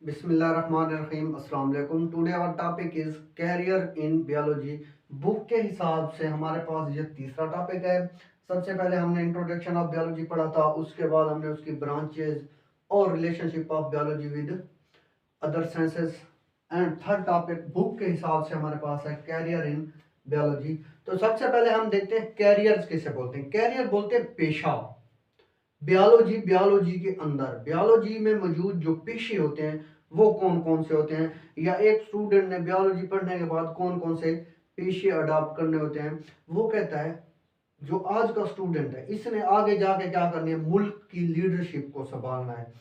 बिस्मिल्लाहिर्रहमानिर्रहीम अस्सलाम वालेकुम। Today our topic is career in biology. Book के हिसाब से हमारे पास ये तीसरा टॉपिक है। सबसे पहले हमने इंट्रोडक्शन ऑफ बायोलॉजी पढ़ा था, उसके बाद हमने उसकी ब्रांचेज और relationship of biology with other sciences. And third topic book के हिसाब से हमारे पास है कैरियर इन बायोलॉजी। तो सबसे पहले हम देखते हैं कैरियर्स किसे बोलते हैं। कैरियर बोलते हैं पेशा। बायोलॉजी के अंदर बायोलॉजी में मौजूद जो पेशे होते हैं वो कौन कौन से होते हैं, या एक स्टूडेंट ने बायोलॉजी पढ़ने के बाद कौन कौन से पेशे अडॉप्ट करने होते हैं। वो कहता है जो आज का स्टूडेंट है इसने आगे जाके क्या करनी है, मुल्क की लीडरशिप को संभालना है।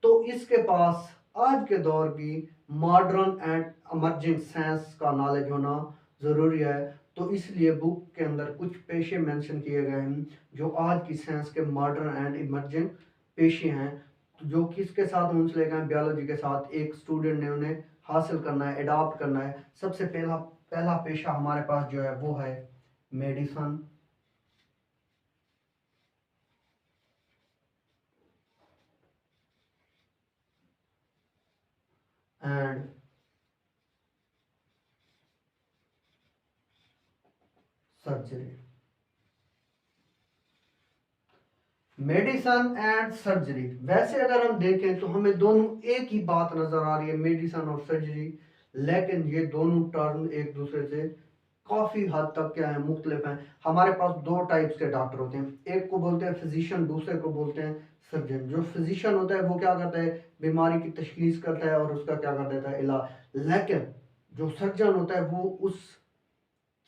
तो इसके पास आज के दौर की मॉडर्न एंड इमर्जिंग साइंस का नॉलेज होना ज़रूरी है। तो इसलिए बुक के अंदर कुछ पेशे मेंशन किए गए हैं जो आज की साइंस के मॉडर्न एंड इमर्जिंग पेशे हैं, जो किसके साथ उनसे गए हैं, बायोलॉजी के साथ। एक स्टूडेंट ने उन्हें हासिल करना है, अडॉप्ट करना है। सबसे पहला पहला पेशा हमारे पास जो है वो है medicine and surgery. Medicine and surgery, वैसे अगर हम देखें तो हमें दोनों एक ही बात नजर आ रही है, मेडिसन और सर्जरी। लेकिन ये दोनों टर्म एक दूसरे से काफी हद तक क्या है, मुख्तलिफ हैं। हमारे पास दो टाइप्स के डॉक्टर होते हैं, एक को बोलते हैं फिजिशियन, दूसरे को बोलते हैं सर्जन। जो फिजिशियन होता है वो क्या करता है, बीमारी की तशखीस करता है और उसका क्या कर देता है, इलाज। लेकिन जो सर्जन होता है वो उस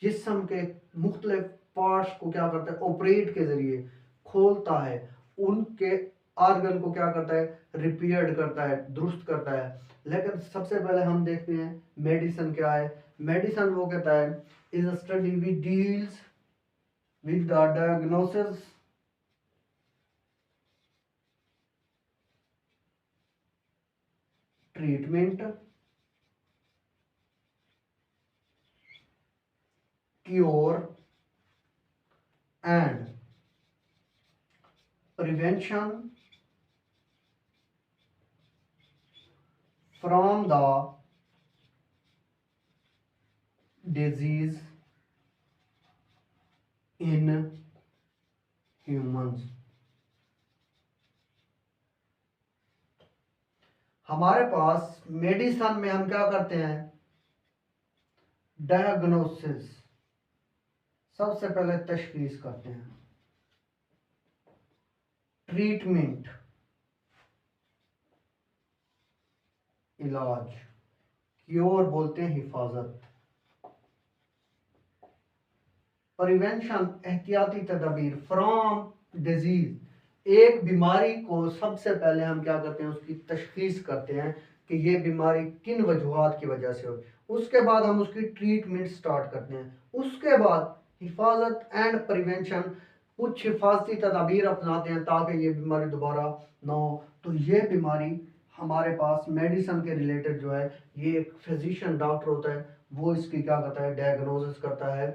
जिस्म के मुख्तलिफ पार्ट्स को क्या करता है, ऑपरेट के जरिए खोलता है, उनके आर्गन को क्या करता है, रिपेयर करता है, दुरुस्त करता है। लेकिन सबसे पहले हम देखते हैं मेडिसिन क्या है। मेडिसिन वो कहता है is a study which deals with the diagnosis, treatment, cure and prevention from the disease in humans. हमारे पास मेडिसिन में हम क्या करते हैं, डायग्नोसिस, सबसे पहले तशखीस करते हैं, ट्रीटमेंट, इलाज, क्योर बोलते हैं हिफाजत, प्रिवेंशन एहतियाती तदबीर, फ्रॉम डिजीज, एक बीमारी को सबसे पहले हम क्या करते हैं, उसकी तशखीस करते हैं कि ये बीमारी किन वजूहात की वजह से हो। उसके बाद हम उसकी ट्रीटमेंट स्टार्ट करते हैं। उसके बाद हिफाजत एंड प्रिवेंशन, कुछ हिफाजती तदाबीर अपनाते हैं ताकि ये बीमारी दोबारा ना हो। तो ये बीमारी हमारे पास मेडिसिन के रिलेटेड जो है, ये एक फिजिशियन डॉक्टर होता है, वो इसकी क्या करता है, डायग्नोसिस करता है।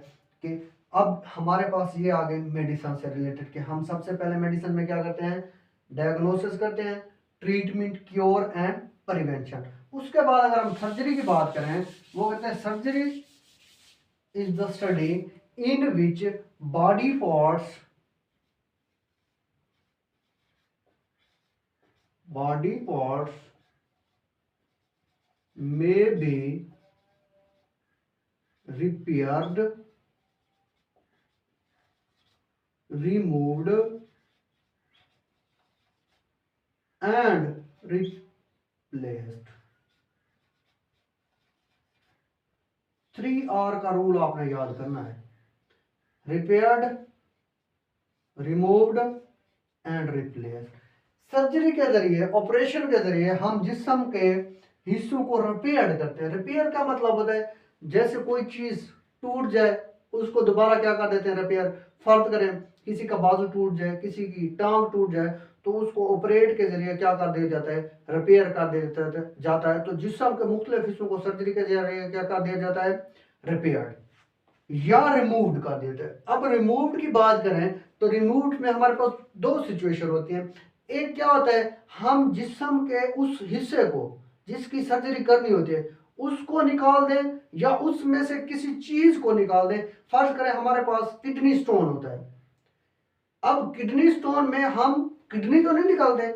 कि अब हमारे पास ये आ गए मेडिसिन से रिलेटेड कि हम सबसे पहले मेडिसिन में क्या करते हैं, डायग्नोसिस करते हैं, ट्रीटमेंट, क्योर एंड प्रिवेंशन। उसके बाद अगर हम सर्जरी की बात करें, वो कहते हैं surgery is the study in which body parts may be repaired, removed and replaced। 3R का रूल आपने याद करना है, repaired, removed and replaced. Surgery के जरिए, ऑपरेशन के जरिए हम जिस्म के हिस्सों को रिपेयर करते हैं। रिपेयर का मतलब होता है जैसे कोई चीज टूट जाए उसको दोबारा क्या कर देते हैं, रिपेयर। फर्ज करें किसी का बाजू टूट जाए, किसी की टांग टूट जाए, तो उसको ऑपरेट के जरिए क्या कर दिया जाता है, रिपेयर कर दिया जाता है। तो जिस्म के मुख्तलिफ हिस्सों को सर्जरी के जरिए क्या कर दिया जाता है, रिपेयर्ड या रिमूव्ड कर देते हैं। अब रिमूव्ड की बात करें तो रिमूव्ड में हमारे पास दो सिचुएशन होती हैं। एक क्या होता है, हम जिस्म के उस हिस्से को जिसकी सर्जरी करनी होती है उसको निकाल दें या उसमें से किसी चीज को निकाल दें। फर्ज करें हमारे पास किडनी स्टोन होता है, अब किडनी स्टोन में हम किडनी तो नहीं निकालते,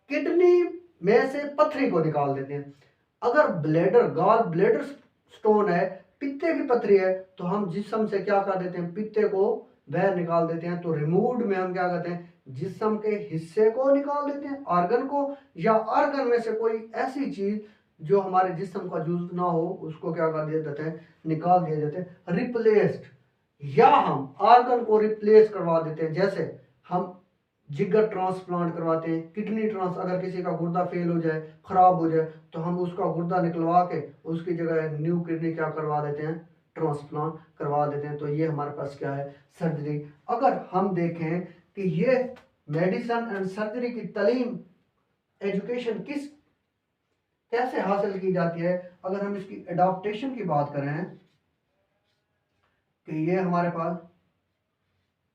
किडनी में से पथरी को निकाल देते हैं। अगर ब्लेडर गॉल ब्लेडर स्टोन है, पित्ते की पथरी है, तो हम जिस्म से क्या कर देते हैं, पित्ते को बाहर निकाल देते हैं। तो रिमूव्ड में हम क्या करते हैं, जिस्म के हिस्से को निकाल देते हैं, ऑर्गन को, या ऑर्गन में से कोई ऐसी चीज जो हमारे जिस्म का जुज ना हो उसको क्या कर दिया जाता है, निकाल दिया जाता है, रिप्लेस्ड। या हम ऑर्गन को रिप्लेस करवा देते हैं, जैसे हम जिगर ट्रांसप्लांट करवाते हैं, किडनी ट्रांस, अगर किसी का गुर्दा फेल हो जाए, खराब हो जाए, तो हम उसका गुर्दा निकलवा के उसकी जगह न्यू किडनी क्या करवा देते हैं, ट्रांसप्लांट करवा देते हैं। तो ये हमारे पास क्या है, सर्जरी। अगर हम देखें कि ये मेडिसिन एंड सर्जरी की तालीम, एजुकेशन कैसे हासिल की जाती है, अगर हम इसकी एडाप्टेशन की बात करें कि ये हमारे पास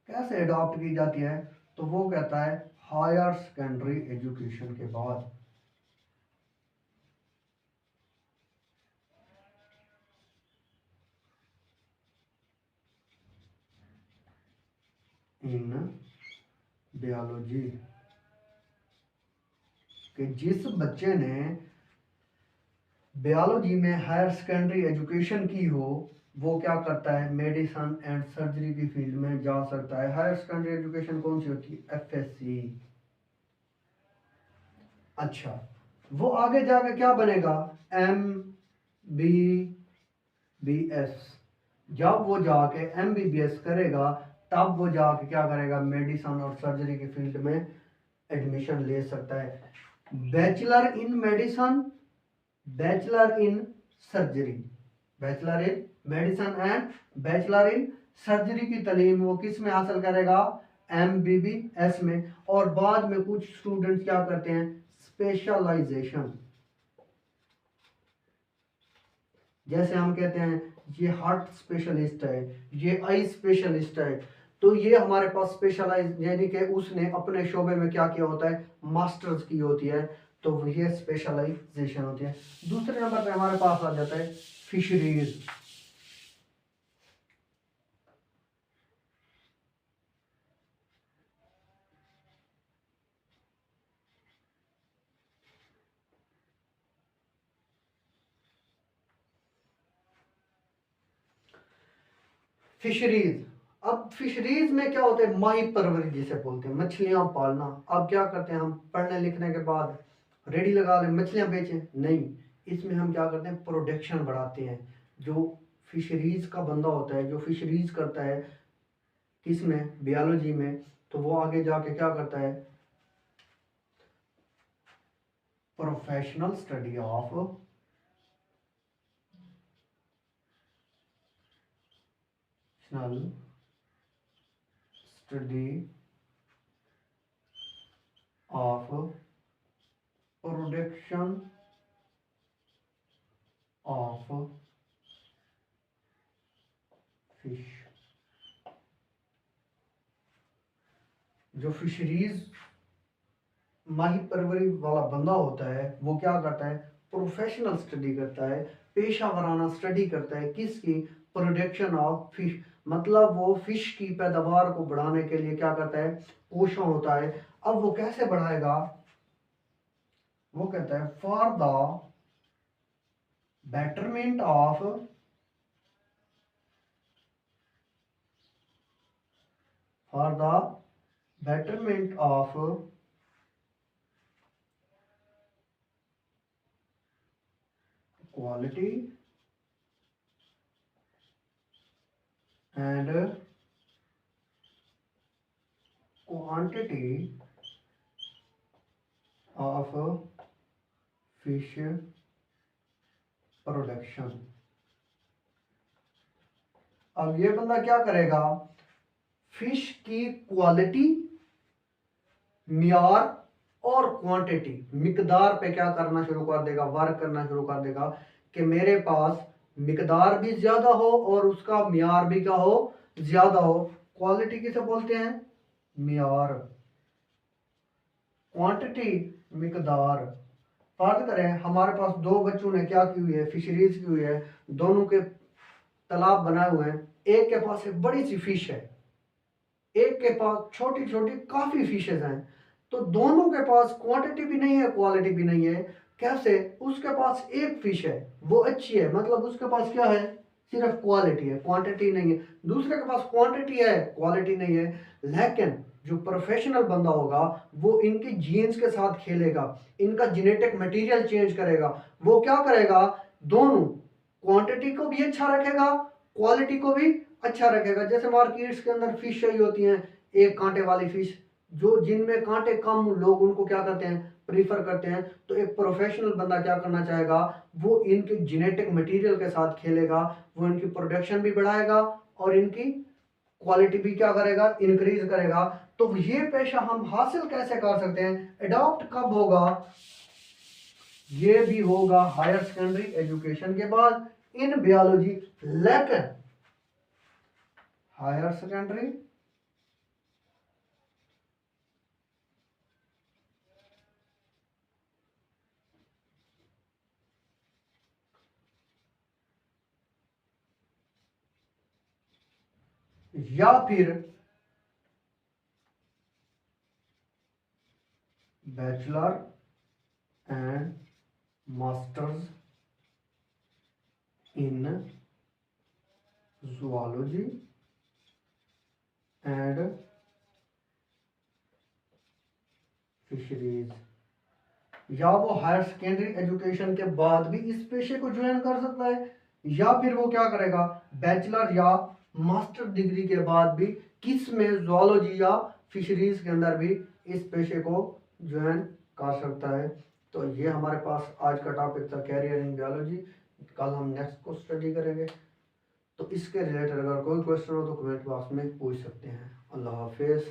कैसे अडॉप्ट की जाती है, तो वो कहता है हायर सेकेंडरी एजुकेशन के बाद। इन बायोलॉजी कि जिस बच्चे ने बायोलॉजी में हायर सेकेंडरी एजुकेशन की हो वो क्या करता है, मेडिसिन एंड सर्जरी की फील्ड में जा सकता है। हायर सेकेंडरी एजुकेशन कौन सी होती है, एफएससी। अच्छा, वो आगे जाके क्या बनेगा, MBBS। जब वो जाके MBBS करेगा तब वो जाके क्या करेगा, मेडिसिन और सर्जरी की फील्ड में एडमिशन ले सकता है। Bachelor in medicine, bachelor in surgery, bachelor in medicine and bachelor in surgery की तालीम वो किस में हासिल करेगा, MBBS में। और बाद में कुछ स्टूडेंट्स क्या करते हैं, स्पेशलाइजेशन, जैसे हम कहते हैं ये हार्ट स्पेशलिस्ट है, ये आई स्पेशलिस्ट है, तो ये हमारे पास स्पेशलाइज यानी कि उसने अपने शोबे में क्या किया होता है, मास्टर्स की होती है, तो ये स्पेशलाइजेशन होती है। दूसरे नंबर पे हमारे पास आ जाता है फिशरीज। फिशरीज, अब फिशरीज में क्या होता है, माही परवरी जिसे बोलते हैं, मछलियां पालना। अब क्या करते हैं हम, पढ़ने लिखने के बाद रेडी लगा लें मछलियां बेचें, नहीं, इसमें हम क्या करते हैं, प्रोडक्शन बढ़ाते हैं। जो फिशरीज का बंदा होता है, जो फिशरीज करता है किसमें, बायोलॉजी में, तो वो आगे जाके क्या करता है, professional study of study of production of fish. जो फिशरीज माही परवरी वाला बंदा होता है वो क्या करता है, प्रोफेशनल स्टडी करता है, पेशा वराना स्टडी करता है, किसकी, प्रोडक्शन ऑफ फिश। मतलब वो फिश की पैदावार को बढ़ाने के लिए क्या करता है, पोषण होता है। अब वो कैसे बढ़ाएगा, वो कहता है for the betterment of for the betterment of quality and quantity of fish production. अब ये बंदा क्या करेगा, फिश की क्वालिटी, मियार और क्वांटिटी, मिकदार पे क्या करना शुरू कर देगा, वर्क करना शुरू कर देगा कि मेरे पास मिकदार भी ज्यादा हो और उसका मियार भी क्या हो, ज्यादा हो। क्वालिटी किसे बोलते हैं, मियार, क्वांटिटी, मिकदार। फर्ज करें हमारे पास दो बच्चों ने क्या की हुई है, फिशरीज की हुई है, दोनों के तालाब बनाए हुए हैं। एक के पास एक बड़ी सी फिश है, एक के पास छोटी छोटी काफी फिशेज हैं। तो दोनों के पास क्वांटिटी भी नहीं है, क्वालिटी भी नहीं है। कैसे? उसके पास एक फिश है, वो अच्छी है, मतलब उसके पास क्या है, सिर्फ क्वालिटी है, क्वांटिटी नहीं है। दूसरे के पास क्वांटिटी है, क्वालिटी नहीं है। लेकिन जो प्रोफेशनल बंदा होगा वो इनके जीन्स के साथ खेलेगा, इनका जेनेटिक मटेरियल चेंज करेगा। वो क्या करेगा, दोनों क्वांटिटी को भी अच्छा रखेगा, क्वालिटी को भी अच्छा रखेगा। जैसे मार्केट्स के अंदर फिश चाहिए होती हैं, एक कांटे वाली फिश, जो जिनमें कांटे कम, लोग उनको क्या करते हैं, प्रीफर करते हैं। तो एक प्रोफेशनल बंदा क्या करना चाहेगा, वो इनके जेनेटिक मटेरियल के साथ खेलेगा, वो इनकी प्रोडक्शन भी बढ़ाएगा और इनकी क्वालिटी भी क्या करेगा, इंक्रीज करेगा। तो ये पेशा हम हासिल कैसे कर सकते हैं, अडॉप्ट कब होगा, ये भी होगा हायर सेकेंडरी एजुकेशन के बाद इन बायोलॉजी। लेकिन हायर सेकेंडरी या फिर bachelor and masters in zoology and fisheries, या वो हायर सेकेंडरी एजुकेशन के बाद भी इस पेशे को ज्वाइन कर सकता है, या फिर वो क्या करेगा, बैचलर या मास्टर डिग्री के बाद भी किस में, जूलॉजी या फिशरीज के अंदर भी इस पेशे को ज्वाइन कर सकता है। तो ये हमारे पास आज का टॉपिक था, कैरियर इन बायोलॉजी। कल हम नेक्स्ट को स्टडी करेंगे। तो इसके रिलेटेड अगर कोई क्वेश्चन हो तो कमेंट बॉक्स में पूछ सकते हैं। अल्लाह हाफिज़।